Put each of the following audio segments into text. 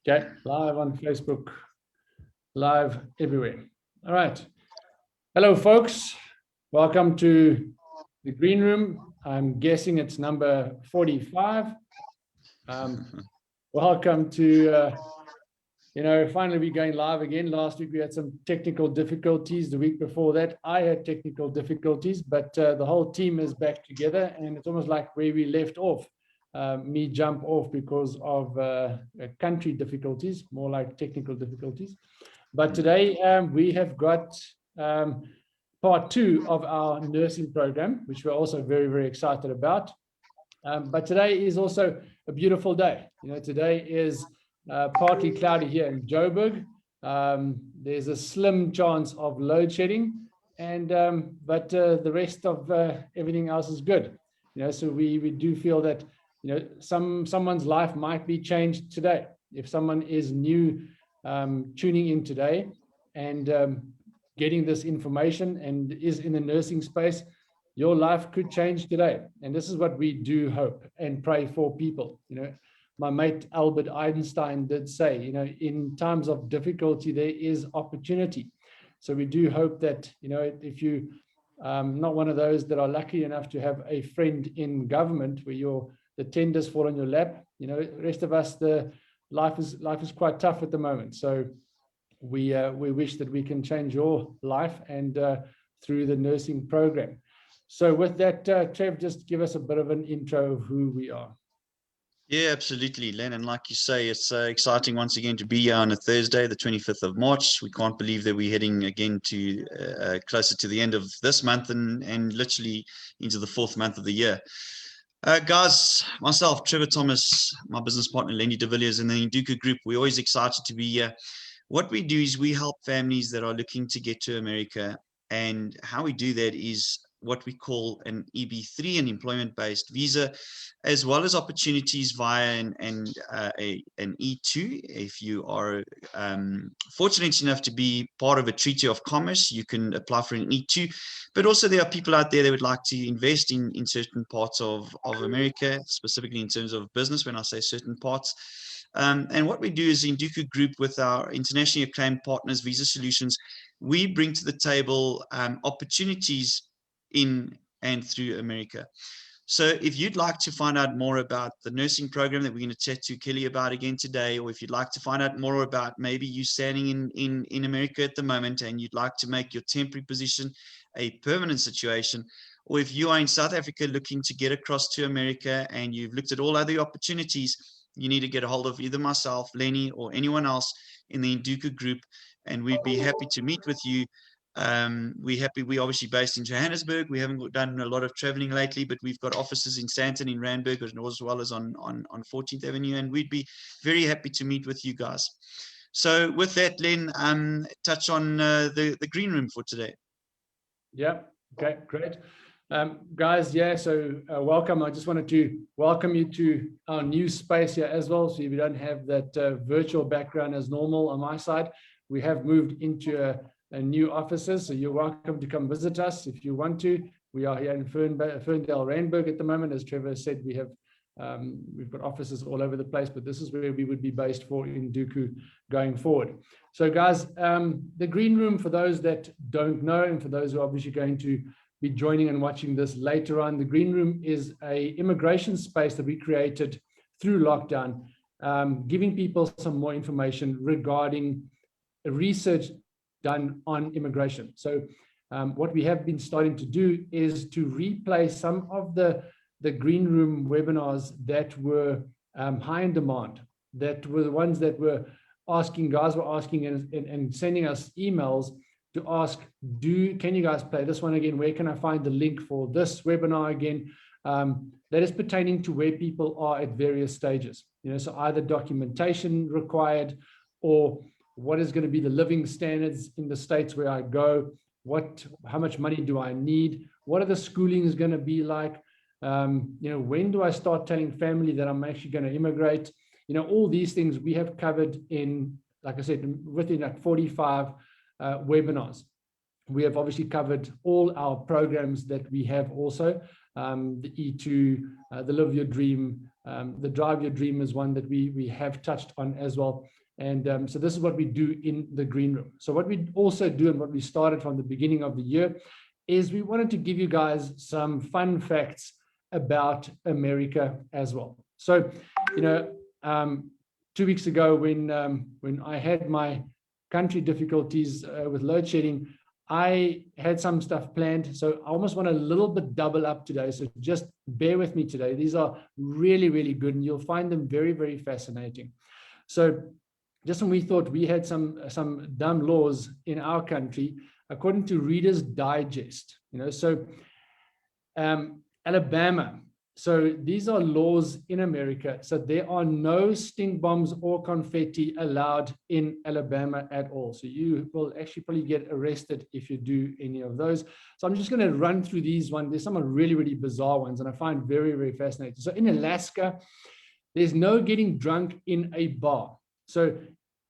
Okay, live on Facebook, live everywhere. All right. Hello, folks. Welcome to the green room. I'm guessing it's number 45. Welcome to, finally we're going live again. Last week we had some technical difficulties. The week before that, I had technical difficulties, but the whole team is back together, and it's almost like where we left off. Me jump off because of country difficulties, more like technical difficulties. But today we have got part 2 of our nursing program, which we're also very, very excited about. But today is also a beautiful day. Today is partly cloudy here in Joburg. There's a slim chance of load shedding, but the rest of everything else is good. So we do feel that someone's life might be changed today. If someone is new tuning in today and getting this information and is in the nursing space, your life could change today. And this is what we do hope and pray for people. My mate Albert Einstein did say, in times of difficulty, there is opportunity. So we do hope that, if you not one of those that are lucky enough to have a friend in government where the tenders fall on your lap, the rest of us, the life is quite tough at the moment. So we wish that we can change your life and through the nursing program. So with that, Trev, just give us a bit of an intro of who we are. Yeah, absolutely, Len. And like you say, it's exciting once again to be here on a Thursday, the 25th of March. We can't believe that we're heading again to closer to the end of this month and literally into the 4th month of the year. Guys, myself, Trevor Thomas, my business partner, Lenny de Villiers, and the Nduka Group, we're always excited to be here. What we do is we help families that are looking to get to America. And how we do that is what we call an EB3, an employment-based visa, as well as opportunities via an E2. If you are fortunate enough to be part of a treaty of commerce, you can apply for an E2. But also there are people out there that would like to invest in certain parts of America, specifically in terms of business, when I say certain parts. And what we do is in Nduka Group with our internationally acclaimed partners, Visa Solutions, we bring to the table opportunities in and through America. So if you'd like to find out more about the nursing program that we're going to chat to Kelly about again today, or if you'd like to find out more about maybe you standing in America at the moment and you'd like to make your temporary position a permanent situation, or if you are in South Africa looking to get across to America and you've looked at all other opportunities, you need to get a hold of either myself, Lenny, or anyone else in the Nduka Group, and we'd be happy to meet with you. We're obviously based in Johannesburg. We haven't done a lot of traveling lately, but we've got offices in Sandton, in Randburg, as well as on 14th Avenue, and we'd be very happy to meet with you guys. So with that, Len, touch on the green room for today. Yeah, okay, great. Guys, yeah, so welcome. I just wanted to welcome you to our new space here as well. So if you don't have that virtual background as normal on my side, we have moved into a new offices. So you're welcome to come visit us if you want to. We are here in Ferndale, Randburg at the moment. As Trevor said, we've got offices all over the place, but this is where we would be based for in Nduka going forward. So guys, the green room, for those that don't know, and for those who are obviously going to be joining and watching this later on, the green room is a immigration space that we created through lockdown, giving people some more information regarding research done on immigration. So what we have been starting to do is to replay some of the green room webinars that were high in demand, that were the ones that were guys were asking and sending us emails to ask, can you guys play this one again? Where can I find the link for this webinar again? That is pertaining to where people are at various stages. So either documentation required, or what is going to be the living standards in the states where I go? How much money do I need? What are the schoolings going to be like? When do I start telling family that I'm actually going to immigrate? All these things we have covered in, like I said, within like 45 webinars. We have obviously covered all our programs that we have also, the E2, the Live Your Dream, The Drive Your Dream is one that we have touched on as well. And so this is what we do in the green room. So what we also do, and what we started from the beginning of the year, is we wanted to give you guys some fun facts about America as well. So, 2 weeks ago, when I had my country difficulties with load shedding, I had some stuff planned. So I almost want a little bit double up today. So just bear with me today. These are really, really good, and you'll find them very, very fascinating. So just when we thought we had some dumb laws in our country, according to Reader's Digest, Alabama. So these are laws in America. So there are no stink bombs or confetti allowed in Alabama at all. So you will actually probably get arrested if you do any of those. So I'm just going to run through these ones. There's some really, really bizarre ones, and I find very, very fascinating. So in Alaska, there's no getting drunk in a bar. So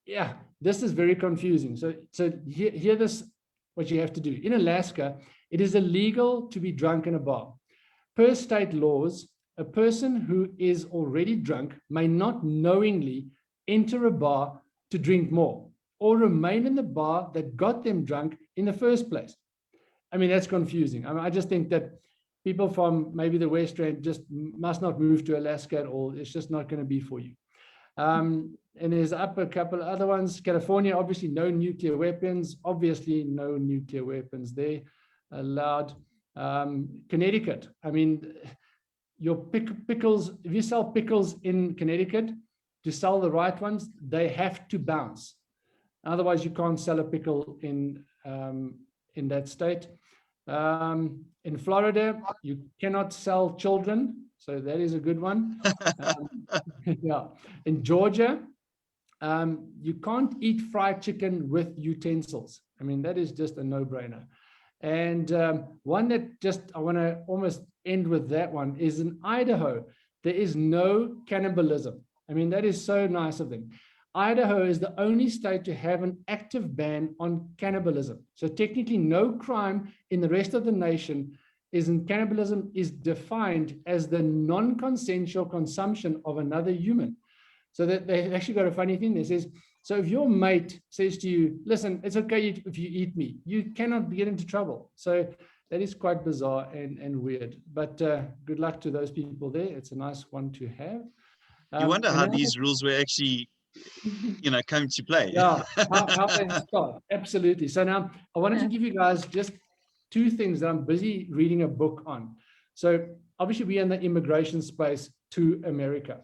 yeah, this is very confusing. So hear this, what you have to do. In Alaska, it is illegal to be drunk in a bar. Per state laws, a person who is already drunk may not knowingly enter a bar to drink more or remain in the bar that got them drunk in the first place. I mean, that's confusing. I just think that people from maybe the West End just must not move to Alaska at all. It's just not going to be for you. And there's up a couple of other ones. California, obviously no nuclear weapons. Obviously no nuclear weapons there allowed. Connecticut, I mean, your pickles, if you sell pickles in Connecticut, to sell the right ones, they have to bounce. Otherwise, you can't sell a pickle in that state. In Florida, you cannot sell children. So that is a good one. Yeah. In Georgia, you can't eat fried chicken with utensils. I mean, that is just a no-brainer. And one that just, I want to almost end with that one, is in Idaho, there is no cannibalism. I mean, that is so nice of them. Idaho is the only state to have an active ban on cannibalism. So technically no crime in the rest of the nation cannibalism is defined as the non-consensual consumption of another human. So that they actually got a funny thing that says, so if your mate says to you, listen, it's okay if you eat me, you cannot get into trouble. So that is quite bizarre and weird, but good luck to those people there. It's a nice one to have. You wonder how these rules were actually, come to play. Yeah, how they start. Absolutely. So now I wanted to give you guys just two things that I'm busy reading a book on. So obviously we're in the immigration space to America.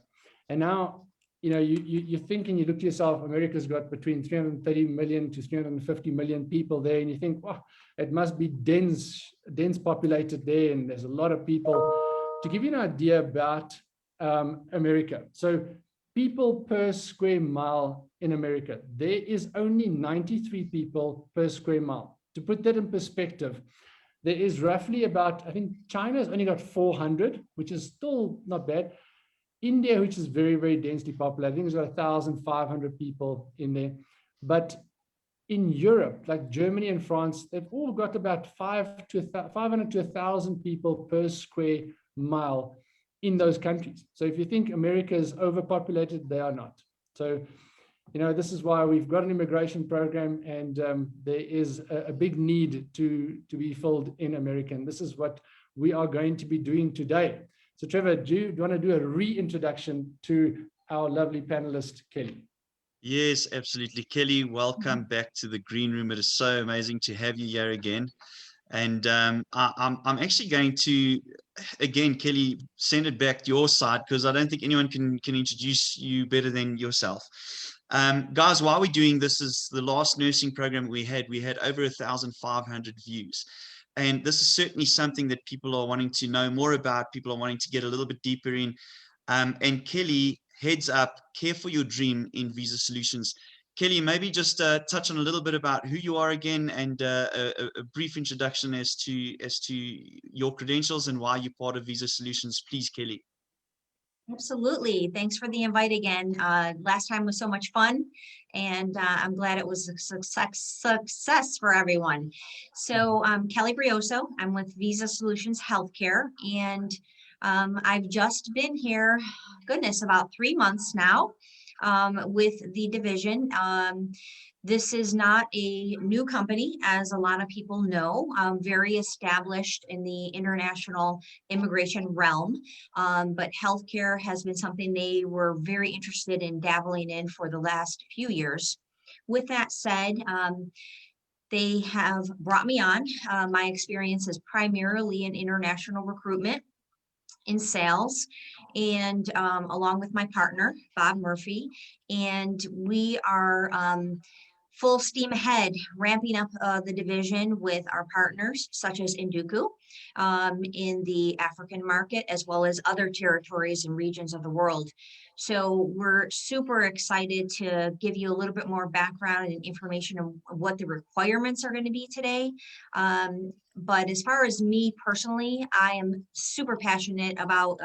And now, you think and you look to yourself, America's got between 330 million to 350 million people there. And you think, wow, it must be dense populated there. And there's a lot of people. To give you an idea about America. So people per square mile in America, there is only 93 people per square mile. To put that in perspective, there is roughly about, I think China's only got 400, which is still not bad. India, which is very, very densely populated, I think it's got 1,500 people in there. But in Europe, like Germany and France, they've all got about 500 to 1,000 people per square mile in those countries. So if you think America is overpopulated, they are not. So, this is why we've got an immigration program, and there is a big need to be filled in America. And this is what we are going to be doing today. So Trevor, do you want to do a reintroduction to our lovely panelist, Kelly? Yes, absolutely. Kelly, welcome back to the Green Room. It is so amazing to have you here again. And I'm actually going to, again, Kelly, send it back to your side, because I don't think anyone can introduce you better than yourself. Guys, while we're doing this, is the last nursing program we had over 1,500 views. And this is certainly something that people are wanting to know more about. People are wanting to get a little bit deeper in. And Kelly heads up Care for Your Dream in Visa Solutions. Kelly, maybe just touch on a little bit about who you are again, and a brief introduction as to your credentials and why you're part of Visa Solutions. Please, Kelly. Absolutely. Thanks for the invite again. Last time was so much fun, and I'm glad it was a success for everyone. So Kelly Brioso, I'm with Visa Solutions Healthcare, and I've just been here, goodness, about 3 months now with the division. This is not a new company, as a lot of people know, very established in the international immigration realm, but healthcare has been something they were very interested in dabbling in for the last few years. With that said, they have brought me on. My experience is primarily in international recruitment, in sales, and along with my partner, Bob Murphy, and we are full steam ahead, ramping up the division with our partners such as Induku in the African market, as well as other territories and regions of the world. So we're super excited to give you a little bit more background and information on what the requirements are going to be today. But as far as me personally, I am super passionate about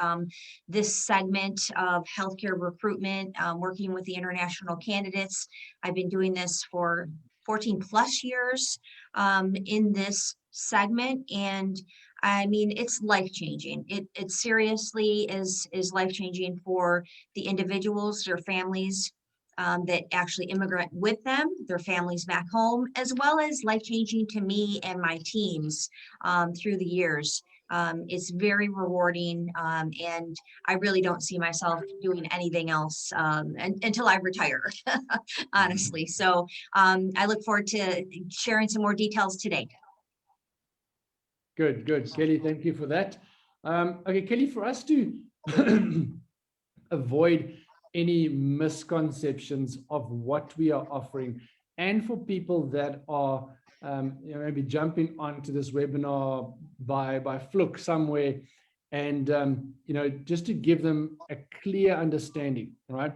this segment of healthcare recruitment, working with the international candidates. I've been doing this for 14 plus years in this segment, and I mean, it's life-changing. It seriously is life-changing for the individuals, their families that actually immigrate with them, their families back home, as well as life-changing to me and my teams through the years. It's very rewarding, and I really don't see myself doing anything else until I retire, honestly. So I look forward to sharing some more details today. Good, good. Kelly, thank you for that. Okay, Kelly, for us to avoid any misconceptions of what we are offering, and for people that are maybe jumping onto this webinar by fluke somewhere, and just to give them a clear understanding, right?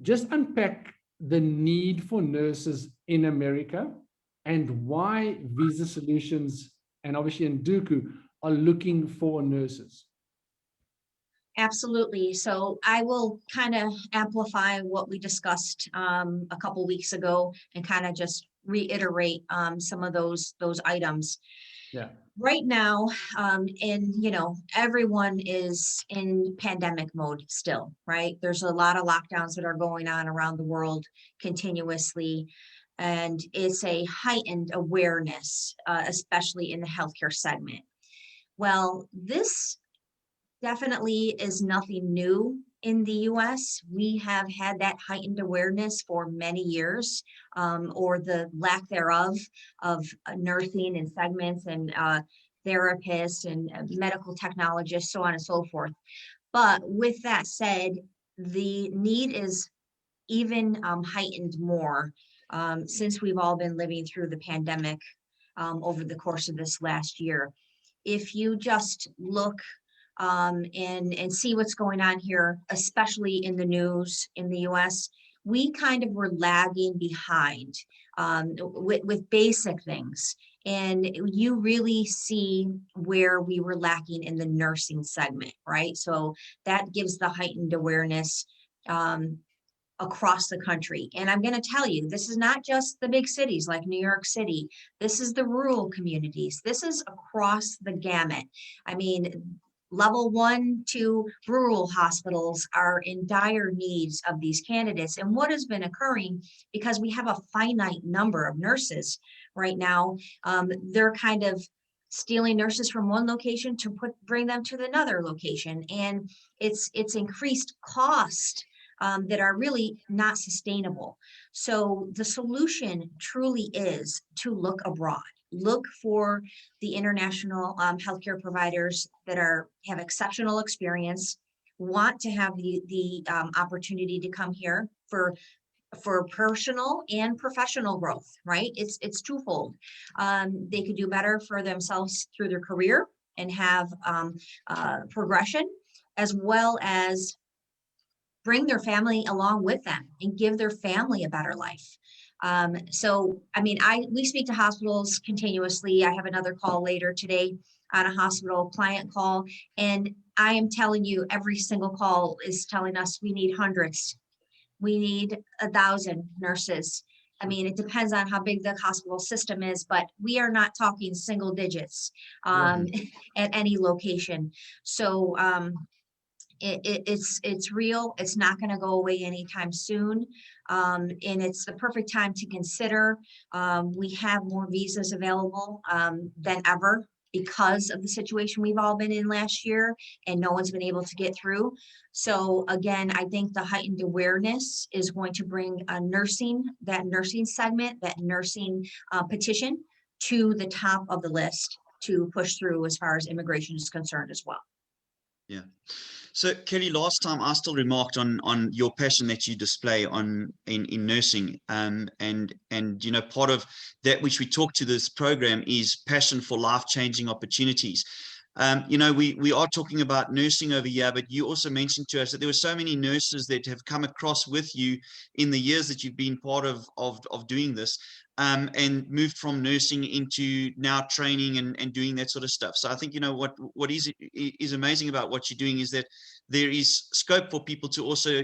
Just unpack the need for nurses in America and why Visa Solutions and obviously Induku are looking for nurses. Absolutely. So I will kind of amplify what we discussed a couple weeks ago and kind of just reiterate some of those items. Yeah. Right now, everyone is in pandemic mode still, right? There's a lot of lockdowns that are going on around the world continuously, and it's a heightened awareness, especially in the healthcare segment. Well, this definitely is nothing new in the US. We have had that heightened awareness for many years, or the lack thereof of nursing and segments and therapists and medical technologists, so on and so forth. But with that said, the need is even heightened more since we've all been living through the pandemic over the course of this last year. If you just look and see what's going on here, especially in the news in the US, we kind of were lagging behind with basic things. And you really see where we were lacking in the nursing segment, right? So that gives the heightened awareness across the country. And I'm going to tell you, this is not just the big cities like New York City. This is the rural communities. This is across the gamut. I mean, level 1 to rural hospitals are in dire needs of these candidates. And what has been occurring, because we have a finite number of nurses right now, they're kind of stealing nurses from one location to bring them to another location. And it's increased cost that are really not sustainable. So the solution truly is to look abroad. Look for the international healthcare providers that have exceptional experience, want to have the opportunity to come here for personal and professional growth, right? It's twofold. They could do better for themselves through their career and have progression, as well as bring their family along with them and give their family a better life. So, I mean, we speak to hospitals continuously. I have another call later today on a hospital client call, and I am telling you, every single call is telling us we need hundreds. We need 1,000 nurses. I mean, it depends on how big the hospital system is, but we are not talking single digits at any location. So it's real. It's not going to go away anytime soon. And it's the perfect time to consider. We have more visas available than ever because of the situation we've all been in last year, and no one's been able to get through. So again, I think the heightened awareness is going to bring a that nursing segment, that nursing petition to the top of the list to push through as far as immigration is concerned as well. Yeah. So Kelly, last time I still remarked on your passion that you display in nursing, and you know, part of that which we talk to this program is passion for life-changing opportunities. You know, we are talking about nursing over here, but you also mentioned to us that there were so many nurses that have come across with you in the years that you've been part of doing this, and moved from nursing into now training and doing that sort of stuff. So I think, you know, what is amazing about what you're doing is that there is scope for people to also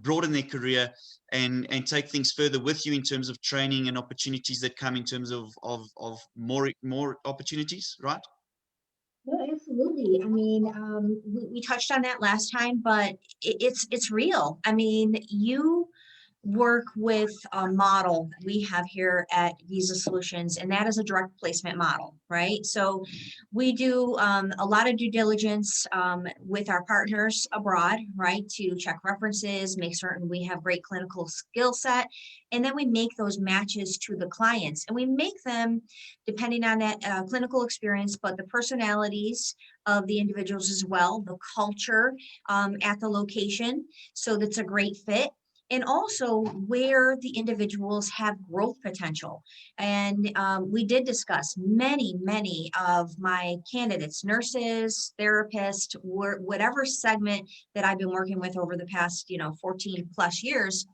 broaden their career and take things further with you in terms of training and opportunities that come in terms of more opportunities, right? Yeah, absolutely. I mean, we touched on that last time, but it's real. I mean, you work with a model we have here at Visa Solutions, and that is a direct placement model, right? So we do a lot of due diligence with our partners abroad, right, to check references, make certain we have great clinical skill set, and then we make those matches to the clients, and we make them depending on that clinical experience, but the personalities of the individuals as well, the culture at the location, so that's a great fit, and also where the individuals have growth potential. And we did discuss many of my candidates, nurses, therapists, whatever segment that I've been working with over the past, 14 plus years.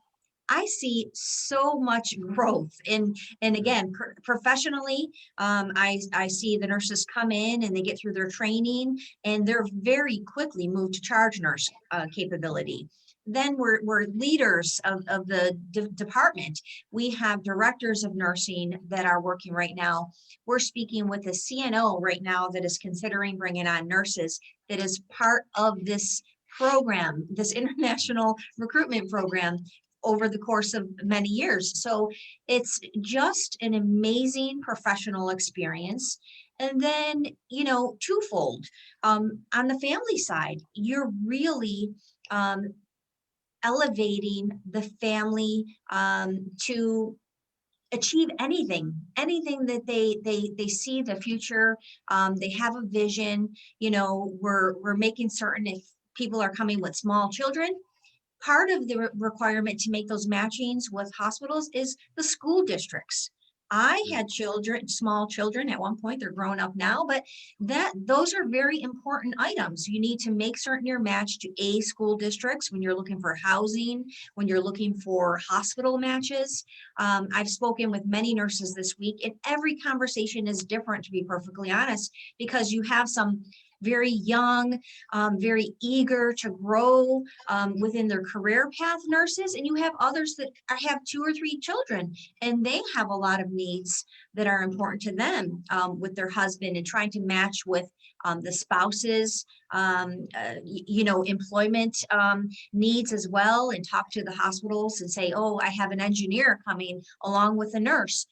I see so much growth and again, professionally, I see the nurses come in and they get through their training and they're very quickly moved to charge nurse capability. Then we're leaders of the department. We have directors of nursing that are working right now. We're speaking with a CNO right now that is considering bringing on nurses that is part of this program, this international recruitment program over the course of many years. So it's just an amazing professional experience. And then, twofold, on the family side, you're really elevating the family to achieve anything that they see the future. They have a vision. We're making certain if people are coming with small children, part of the requirement to make those matchings with hospitals is the school districts. I had small children at one point, they're grown up now, but those are very important items. You need to make certain you're matched to school districts when you're looking for housing, when you're looking for hospital matches. I've spoken with many nurses this week, and every conversation is different, to be perfectly honest, because you have some very young, very eager to grow within their career path nurses, and you have others that have 2 or 3 children, and they have a lot of needs that are important to them with their husband, and trying to match with the spouses, employment needs as well, and talk to the hospitals and say, oh, I have an engineer coming along with a nurse.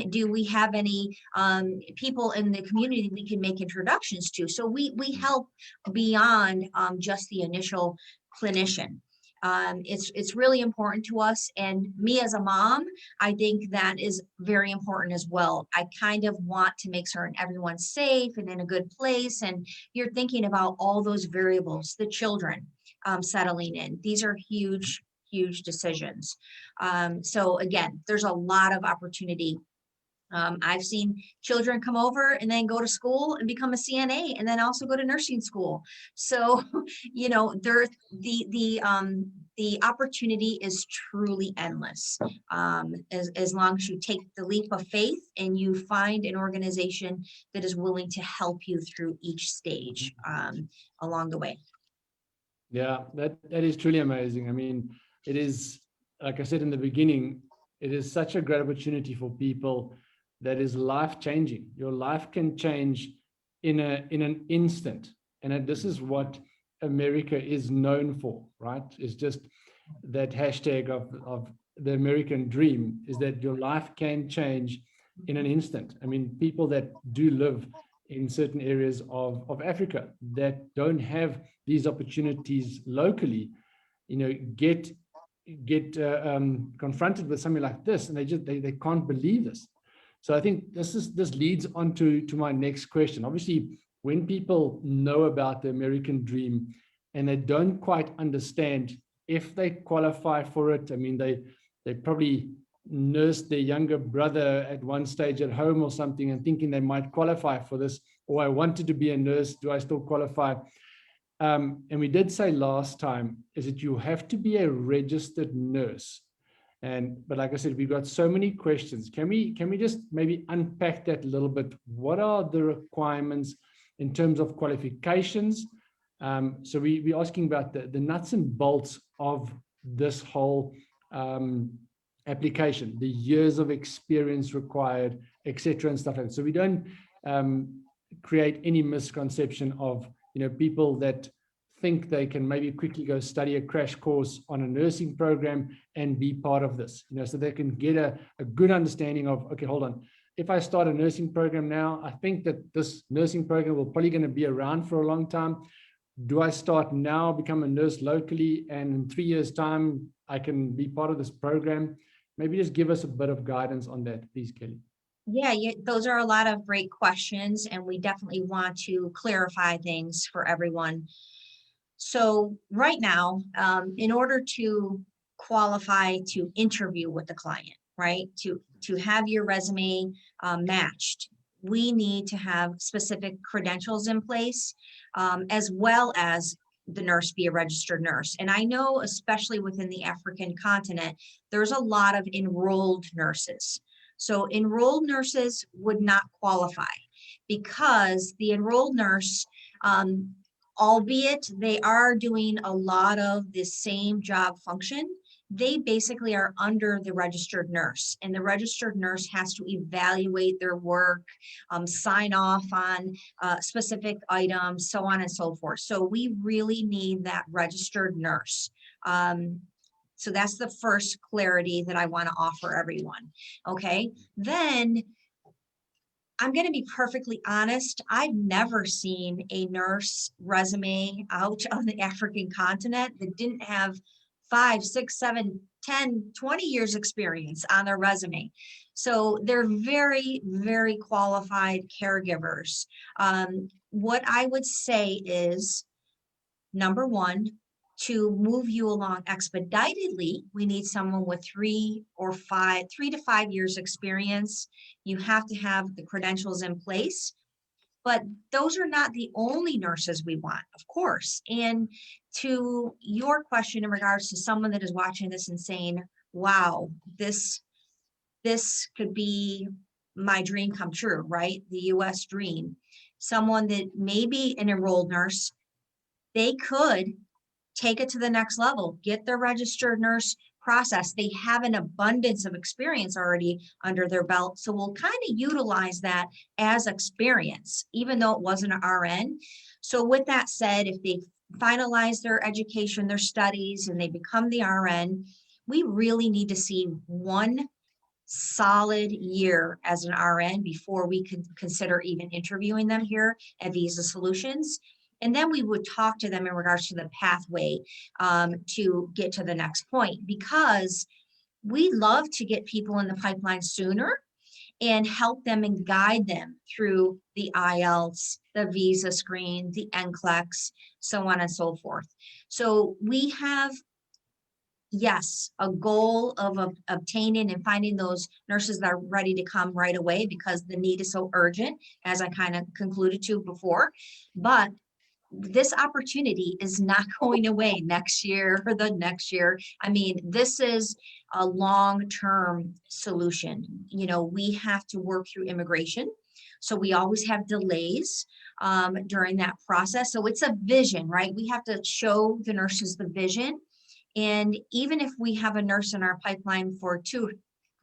Do we have any people in the community we can make introductions to? So we help beyond just the initial clinician. It's really important to us, and me as a mom, I think that is very important as well. I kind of want to make certain everyone's safe and in a good place, and you're thinking about all those variables, the children settling in. These are huge decisions. So again, there's a lot of opportunity. I've seen children come over and then go to school and become a CNA and then also go to nursing school. So, the opportunity is truly endless. As long as you take the leap of faith and you find an organization that is willing to help you through each stage along the way. Yeah, that is truly amazing. I mean, it is, like I said in the beginning, it is such a great opportunity for people that is life changing. Your life can change in an instant. And this is what America is known for, right? It's just that hashtag of the American dream, is that your life can change in an instant. I mean, people that do live in certain areas of Africa that don't have these opportunities locally, get confronted with something like this, and they can't believe this. So I think this leads on to my next question. Obviously, when people know about the American dream and they don't quite understand if they qualify for it, I mean, they probably nursed their younger brother at one stage at home or something and thinking they might qualify for this, or I wanted to be a nurse, do I still qualify? And we did say last time is that you have to be a registered nurse. But like I said, we've got so many questions. Can we just maybe unpack that a little bit? What are the requirements in terms of qualifications? So we're asking about the nuts and bolts of this whole application, the years of experience required, etc., and stuff like that. So we don't create any misconception of people that think they can maybe quickly go study a crash course on a nursing program and be part of this, so they can get a good understanding of, okay, hold on, if I start a nursing program now, I think that this nursing program will probably going to be around for a long time. Do I start now, become a nurse locally, and in 3 years' time, I can be part of this program? Maybe just give us a bit of guidance on that, please, Kelly. Yeah, those are a lot of great questions, and we definitely want to clarify things for everyone. So right now, in order to qualify to interview with the client, right, to have your resume matched, we need to have specific credentials in place, as well as the nurse be a registered nurse. And I know, especially within the African continent, there's a lot of enrolled nurses. So enrolled nurses would not qualify, because the enrolled nurse, albeit they are doing a lot of the same job function, they basically are under the registered nurse, and the registered nurse has to evaluate their work, sign off on specific items, so on and so forth. So we really need that registered nurse. So that's the first clarity that I want to offer everyone. Okay, then I'm going to be perfectly honest. I've never seen a nurse resume out on the African continent that didn't have 5, 6, 7, 10, 20 years experience on their resume. So they're very, very qualified caregivers. What I would say is, number one, to move you along expeditedly, we need someone with 3 to 5 years experience. You have to have the credentials in place, but those are not the only nurses we want, of course. And to your question in regards to someone that is watching this and saying, wow, this could be my dream come true, right? The US dream. Someone that may be an enrolled nurse, they could take it to the next level, get their registered nurse process. They have an abundance of experience already under their belt. So we'll kind of utilize that as experience, even though it wasn't an RN. So with that said, if they finalize their education, their studies, and they become the RN, we really need to see 1 solid year as an RN before we could consider even interviewing them here at Visa Solutions. And then we would talk to them in regards to the pathway to get to the next point, because we love to get people in the pipeline sooner and help them and guide them through the Ielts, the visa screen, the Nclex, so on and so forth. So we have, yes, a goal of obtaining and finding those nurses that are ready to come right away, because the need is so urgent, as I kind of concluded to before. But this opportunity is not going away next year or the next year. I mean, this is a long-term solution. We have to work through immigration. So we always have delays during that process. So it's a vision, right? We have to show the nurses the vision. And even if we have a nurse in our pipeline for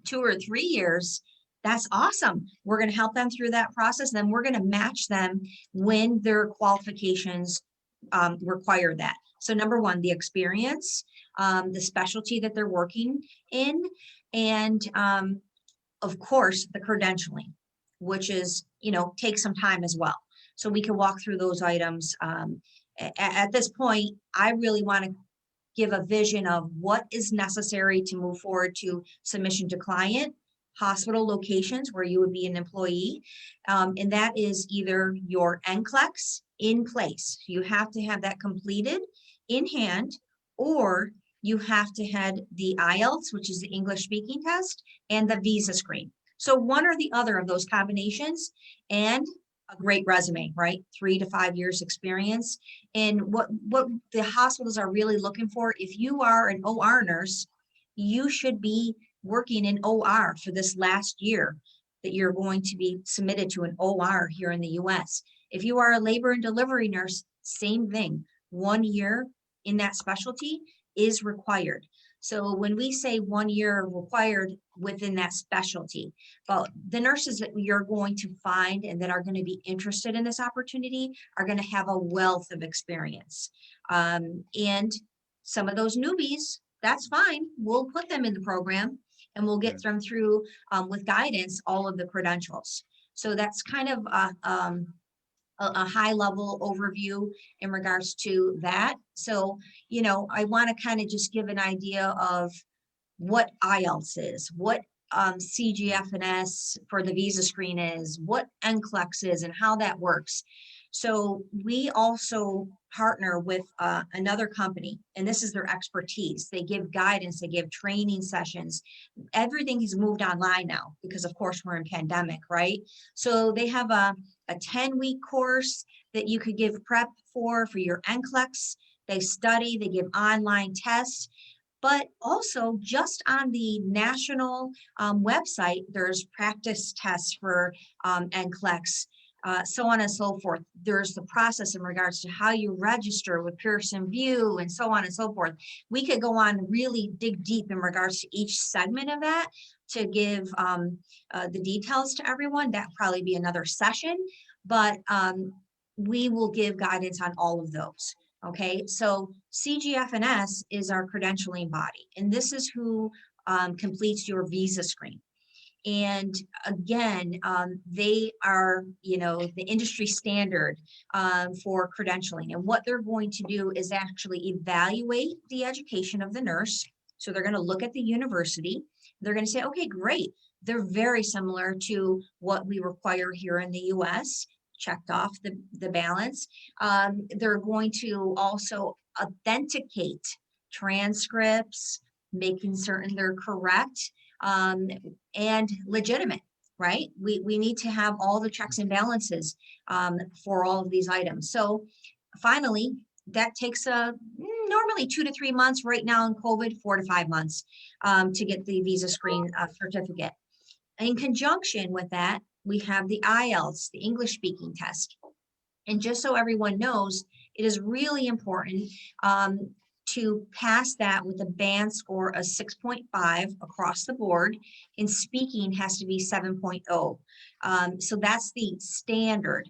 2 or 3 years, that's awesome. We're going to help them through that process. Then we're going to match them when their qualifications require that. So number one, the experience, the specialty that they're working in, and of course, the credentialing, which is, take some time as well. So we can walk through those items. At this point, I really want to give a vision of what is necessary to move forward to submission to client, hospital locations where you would be an employee. And that is either your Nclex in place. You have to have that completed in hand, or you have to have the Ielts, which is the English speaking test, and the visa screen. So one or the other of those combinations, and a great resume, right? 3 to 5 years experience. And what the hospitals are really looking for, if you are an OR nurse, you should be working in OR for this last year that you're going to be submitted to an OR here in the US. If you are a labor and delivery nurse, same thing. 1 year in that specialty is required. So when we say 1 year required within that specialty, but the nurses that you're going to find and that are going to be interested in this opportunity are going to have a wealth of experience. And some of those newbies, that's fine. We'll put them in the program and we'll get them through with guidance, all of the credentials. So that's kind of a high level overview in regards to that. So, I want to kind of just give an idea of what Ielts is, what CGFNS for the visa screen is, what Nclex is, and how that works. So we also partner with another company, and this is their expertise. They give guidance, they give training sessions. Everything has moved online now because, of course, we're in pandemic, right? So they have a 10-week course that you could give prep for your Nclex. They study, they give online tests. But also just on the national website, there's practice tests for Nclex, so on and so forth. There's the process in regards to how you register with Pearson VUE and so on and so forth. We could go on really dig deep in regards to each segment of that to give the details to everyone. That'd probably be another session, but we will give guidance on all of those. Okay, so CGFNS is our credentialing body, and this is who completes your visa screen. And again, they are, the industry standard for credentialing. And what they're going to do is actually evaluate the education of the nurse. So they're going to look at the university. They're going to say, okay, great. They're very similar to what we require here in the US. Checked off the balance. They're going to also authenticate transcripts, making certain they're correct and legitimate, right? We need to have all the checks and balances for all of these items. So finally, that takes normally 2 to 3 months. Right now in COVID, 4 to 5 months to get the visa screen certificate. In conjunction with that, we have the Ielts, the English speaking test. And just so everyone knows, it is really important to pass that with a band score of 6.5 across the board, and speaking has to be 7.0. So that's the standard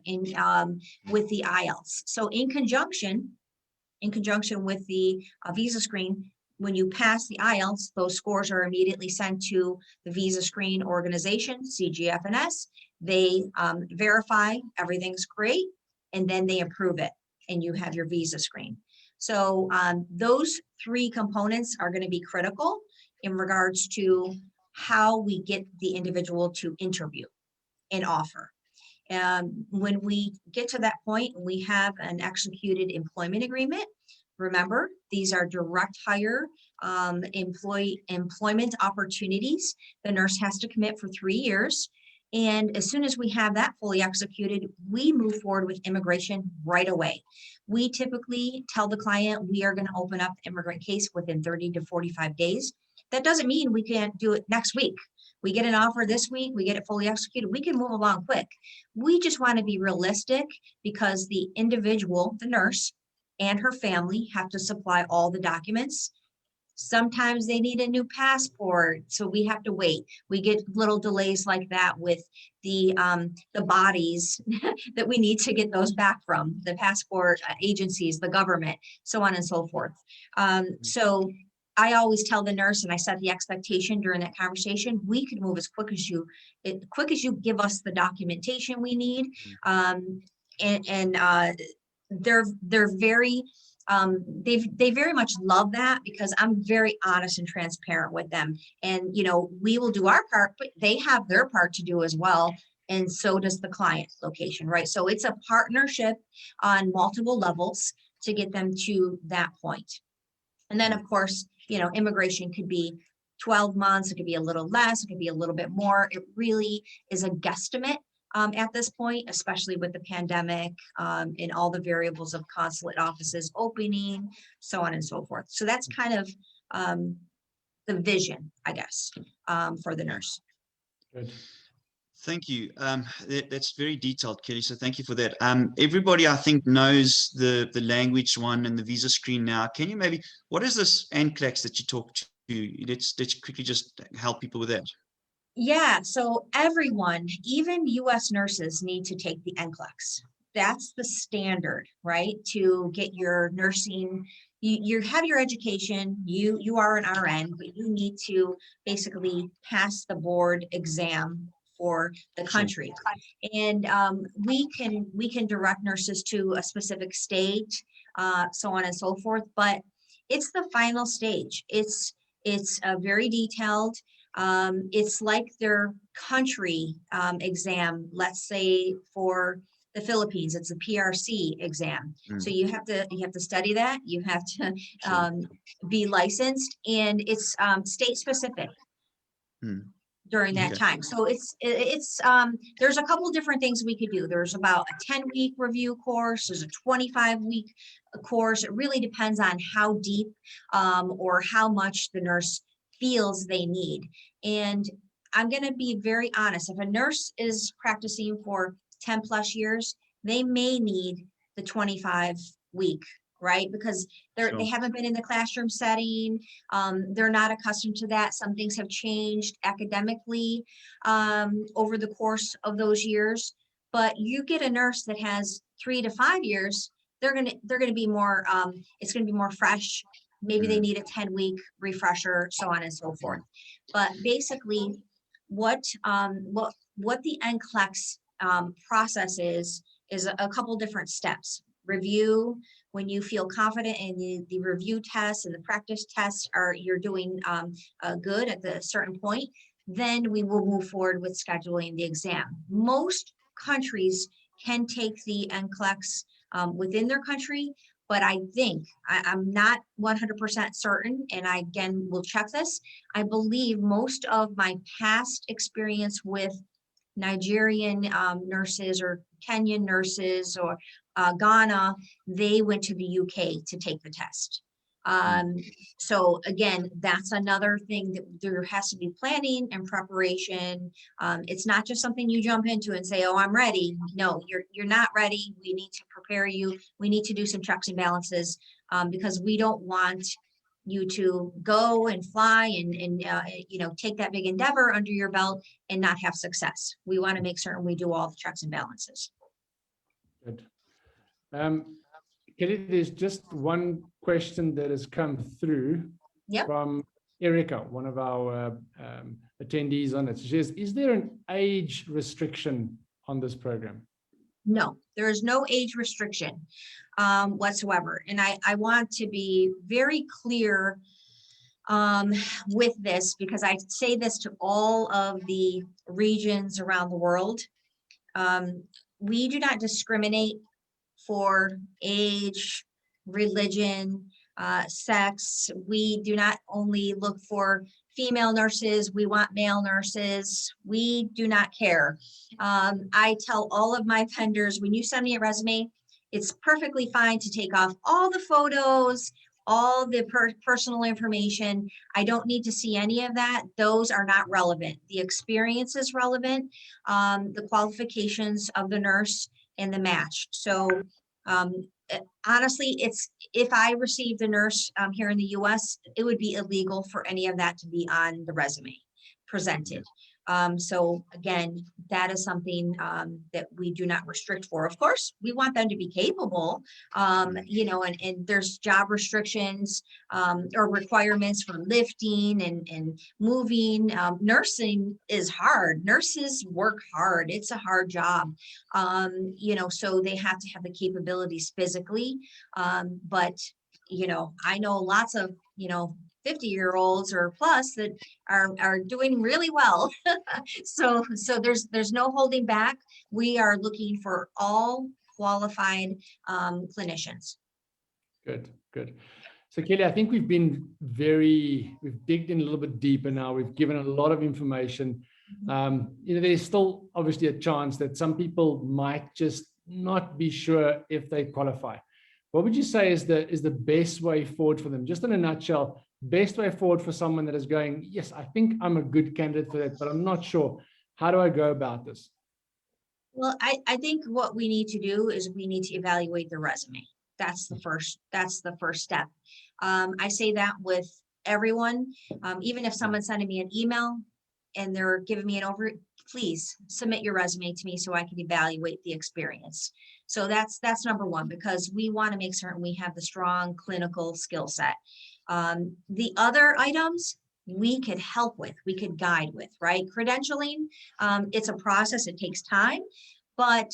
with the Ielts. So in conjunction with the visa screen, when you pass the Ielts, those scores are immediately sent to the visa screen organization, CGFNS. They verify everything's great, and then they approve it, and you have your visa screen. So those 3 components are going to be critical in regards to how we get the individual to interview and offer. When we get to that point, we have an executed employment agreement. Remember, these are direct hire employment opportunities. The nurse has to commit for 3 years. And as soon as we have that fully executed, we move forward with immigration right away. We typically tell the client we are going to open up the immigrant case within 30 to 45 days. That doesn't mean we can't do it next week. We get an offer this week, we get it fully executed, we can move along quick. We just want to be realistic because the individual, the nurse, and her family have to supply all the documents Sometimes they need a new passport, so we have to wait. We get little delays like that with the bodies that we need to get those back from, the passport agencies, the government, so on and so forth. So I always tell the nurse, and I set the expectation during that conversation, we could move as quick as you give us the documentation we need. They're very they very much love that, because I'm very honest and transparent with them. And we will do our part, but they have their part to do as well. And so does the client location, right? So it's a partnership on multiple levels to get them to that point. And then, of course, immigration could be 12 months, it could be a little less, it could be a little bit more. It really is a guesstimate at this point, especially with the pandemic and all the variables of consulate offices opening, so on and so forth. So that's kind of the vision, I guess, for the nurse. Good. Thank you. That's very detailed, Kelly. So thank you for that. Everybody, I think, knows the language one and the visa screen now. Can you maybe, what is this Nclex that you talked to? Let's quickly just help people with that. Yeah, so everyone, even US nurses, need to take the Nclex. That's the standard, right? To get your nursing, you have your education, you are an RN, but you need to basically pass the board exam for the country. And we can direct nurses to a specific state, so on and so forth, but it's the final stage. It's very detailed. It's like their country exam, let's say for the Philippines, it's a PRC exam. So you have to study that, you have to be licensed, and it's state specific during that time. So it's there's a couple different things we could do. There's about a 10-week review course, there's a 25-week course. It really depends on how deep or how much the nurse feels they need. And I'm going to be very honest, if a nurse is practicing for 10 plus years, they may need the 25-week, right? Because they haven't been in the classroom setting. They're not accustomed to that. Some things have changed academically over the course of those years. But you get a nurse that has 3 to 5 years, they're gonna be more. It's gonna be more fresh. Maybe they need a 10-week refresher, so on and so forth. But basically, what the Nclex process is a couple different steps. Review, when you feel confident in the review tests and the practice tests you're doing good at the certain point, then we will move forward with scheduling the exam. Most countries can take the Nclex within their country, but I think, I'm not 100% certain, and I again will check this. I believe most of my past experience with Nigerian nurses or Kenyan nurses or Ghana, they went to the UK to take the test. So again, that's another thing that there has to be planning and preparation. It's not just something you jump into and say, oh, I'm ready. No, you're not ready. We need to prepare you. We need to do some checks and balances because we don't want you to go and fly and take that big endeavor under your belt and not have success. We want to make certain we do all the checks and balances. Good. Kelly, there's just one question that has come through from Erica, one of our attendees on it. She says, is there an age restriction on this program? No, there is no age restriction whatsoever. And I want to be very clear with this, because I say this to all of the regions around the world. We do not discriminate for age, religion, sex. We do not only look for female nurses, we want male nurses. We do not care. I tell all of my vendors, when you send me a resume, it's perfectly fine to take off all the photos, all the personal information. I don't need to see any of that. Those are not relevant. The experience is relevant, the qualifications of the nurse and the match. So honestly, if I received a nurse here in the US, it would be illegal for any of that to be on the resume presented. So again, that is something that we do not restrict for. Of course, we want them to be capable, you know, and there's job restrictions or requirements for lifting and moving. Nursing is hard. Nurses work hard. It's a hard job, you know, so they have to have the capabilities physically. But, you know, I know lots of, you know, 50-year-olds or plus that are doing really well. So there's no holding back. We are looking for all qualified clinicians. Good, good. So Kelly, I think we've digged in a little bit deeper now. We've given a lot of information. You know, there's still obviously a chance that some people might just not be sure if they qualify. What would you say is the best way forward for them? Just in a nutshell, best way forward for someone that is going, yes, I think I'm a good candidate for that, but I'm not sure. How do I go about this? Well, I think what we need to do is we need to evaluate the resume. That's the first step. I say that with everyone, even if someone's sending me an email and they're giving me an overview, please submit your resume to me so I can evaluate the experience. So that's number one, because we want to make certain we have the strong clinical skill set. The other items we could help with, we could guide with, right? Credentialing, it's a process, it takes time, but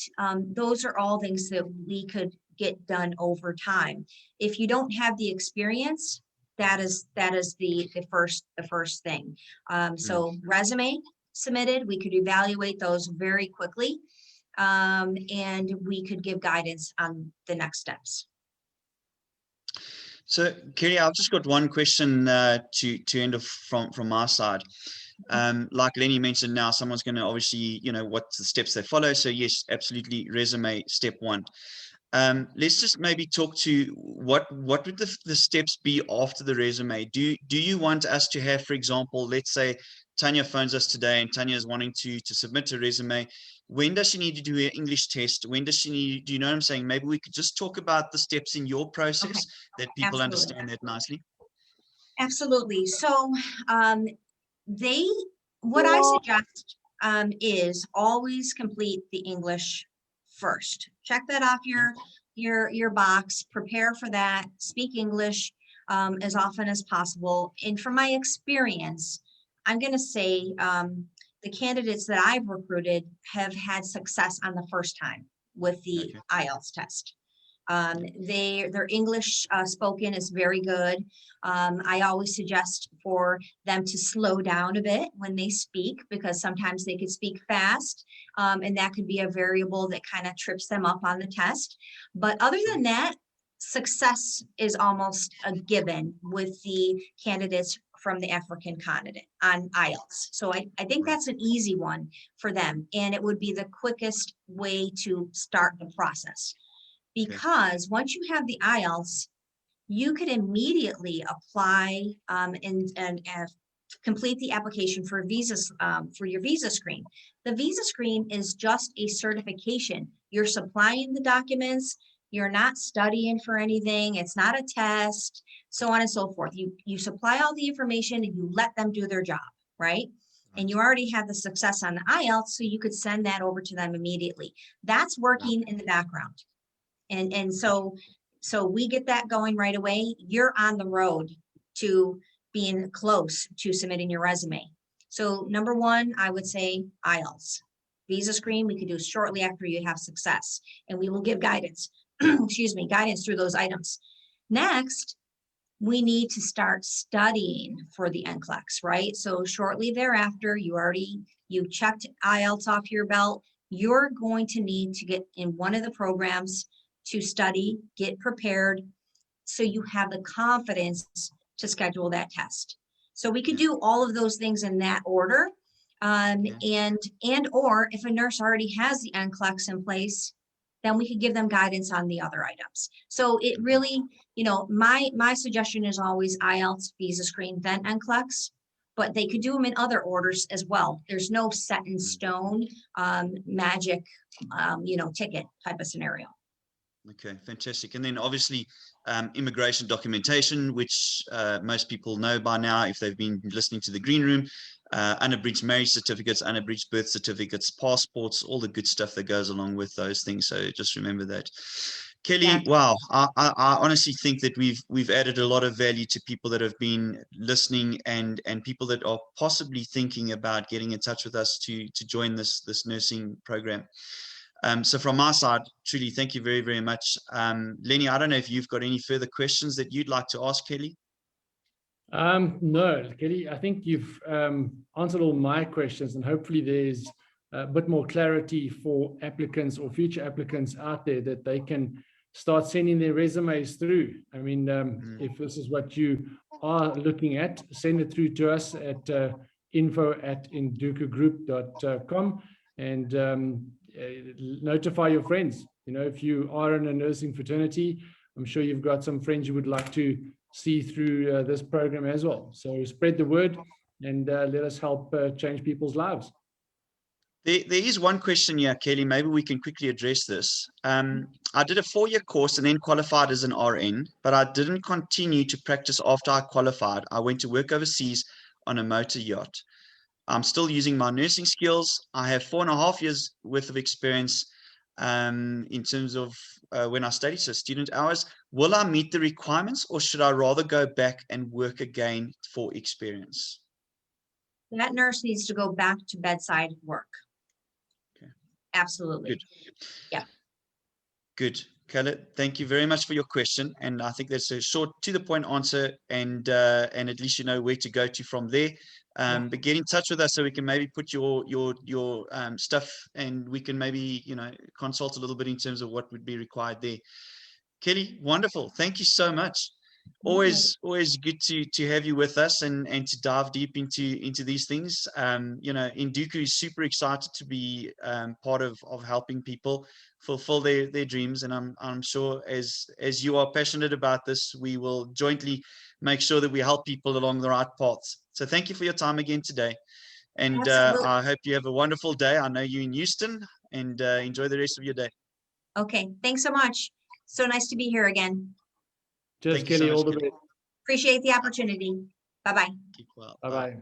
those are all things that we could get done over time. If you don't have the experience, that is the first thing. So resume submitted, we could evaluate those very quickly, and we could give guidance on the next steps. So, Kelly, I've just got one question to end off from my side. Like Lenny mentioned, now someone's going to obviously, you know, what's the steps they follow. So yes, absolutely, resume step one. Let's just maybe talk to what would the steps be after the resume? Do you want us to have, for example, let's say Tanya phones us today and Tanya is wanting to submit a resume. When does she need to do an English test? When does she need, do you know what I'm saying? Maybe we could just talk about the steps in your process that people understand that nicely. Absolutely. So what I suggest is always complete the English first. Check that off your box, prepare for that, speak English as often as possible. And from my experience, I'm going to say the candidates that I've recruited have had success on the first time with the Ielts test. Their English spoken is very good. I always suggest for them to slow down a bit when they speak, because sometimes they could speak fast, and that could be a variable that kind of trips them up on the test. But other than that, success is almost a given with the candidates from the African continent on Ielts. So I think that's an easy one for them, and it would be the quickest way to start the process. Because once you have the Ielts, you could immediately apply and complete the application for visas, for your visa screen. The visa screen is just a certification. You're supplying the documents. You're not studying for anything. It's not a test, so on and so forth. You supply all the information and you let them do their job, right? And you already have the success on the Ielts, so you could send that over to them immediately. That's working in the background. And so we get that going right away. You're on the road to being close to submitting your resume. So number one, I would say Ielts. Visa screen, we could do shortly after you have success, and we will give guidance, excuse me, guidance through those items. Next, we need to start studying for the Nclex, right? So shortly thereafter, you checked Ielts off your belt. You're going to need to get in one of the programs to study, get prepared, so you have the confidence to schedule that test. So we could do all of those things in that order. And or if a nurse already has the Nclex in place, then we could give them guidance on the other items. So it really, you know, my suggestion is always Ielts, visa screen, then Nclex, but they could do them in other orders as well. There's no set in stone magic, you know, ticket type of scenario. Okay, fantastic. And then obviously immigration documentation, which most people know by now if they've been listening to the Green Room, unabridged marriage certificates, unabridged birth certificates, passports, all the good stuff that goes along with those things. So just remember that. Kelly, Yeah. wow, I honestly think that we've added a lot of value to people that have been listening and people that are possibly thinking about getting in touch with us to join this nursing program. So from my side, truly, thank you very, very much. Lenny, I don't know if you've got any further questions that you'd like to ask Kelly. No, Kelly, I think you've answered all my questions, and hopefully there's a bit more clarity for applicants or future applicants out there that they can start sending their resumes through. I mean, if this is what you are looking at, send it through to us at info@indukugroup.com and notify your friends. You know, if you are in a nursing fraternity, I'm sure you've got some friends you would like to see through this program as well. So spread the word and let us help change people's lives. There is one question here, Kelly. Maybe we can quickly address this. I did a 4-year course and then qualified as an RN, but I didn't continue to practice after I qualified. I went to work overseas on a motor yacht. I'm still using my nursing skills. I have 4.5 years worth of experience in terms of when I study, so student hours. Will I meet the requirements, or should I rather go back and work again for experience? That nurse needs to go back to bedside work. Okay. Absolutely. Good. Yeah. Good. Khaled, thank you very much for your question. And I think that's a short, to the point answer, and at least you know where to go to from there. But get in touch with us so we can maybe put your stuff, and we can maybe, you know, consult a little bit in terms of what would be required there. Kelly, wonderful. Thank you so much. Always good to have you with us and to dive deep into these things. You know, Induku is super excited to be part of helping people fulfill their dreams, and I'm sure as you are passionate about this, we will jointly make sure that we help people along the right paths. So thank you for your time again today, and I hope you have a wonderful day. I know you're in Houston, and enjoy the rest of your day. Okay, thanks so much. So nice to be here again. Just Kelly, all the best. Appreciate the opportunity. Bye-bye. Keep well. Bye-bye.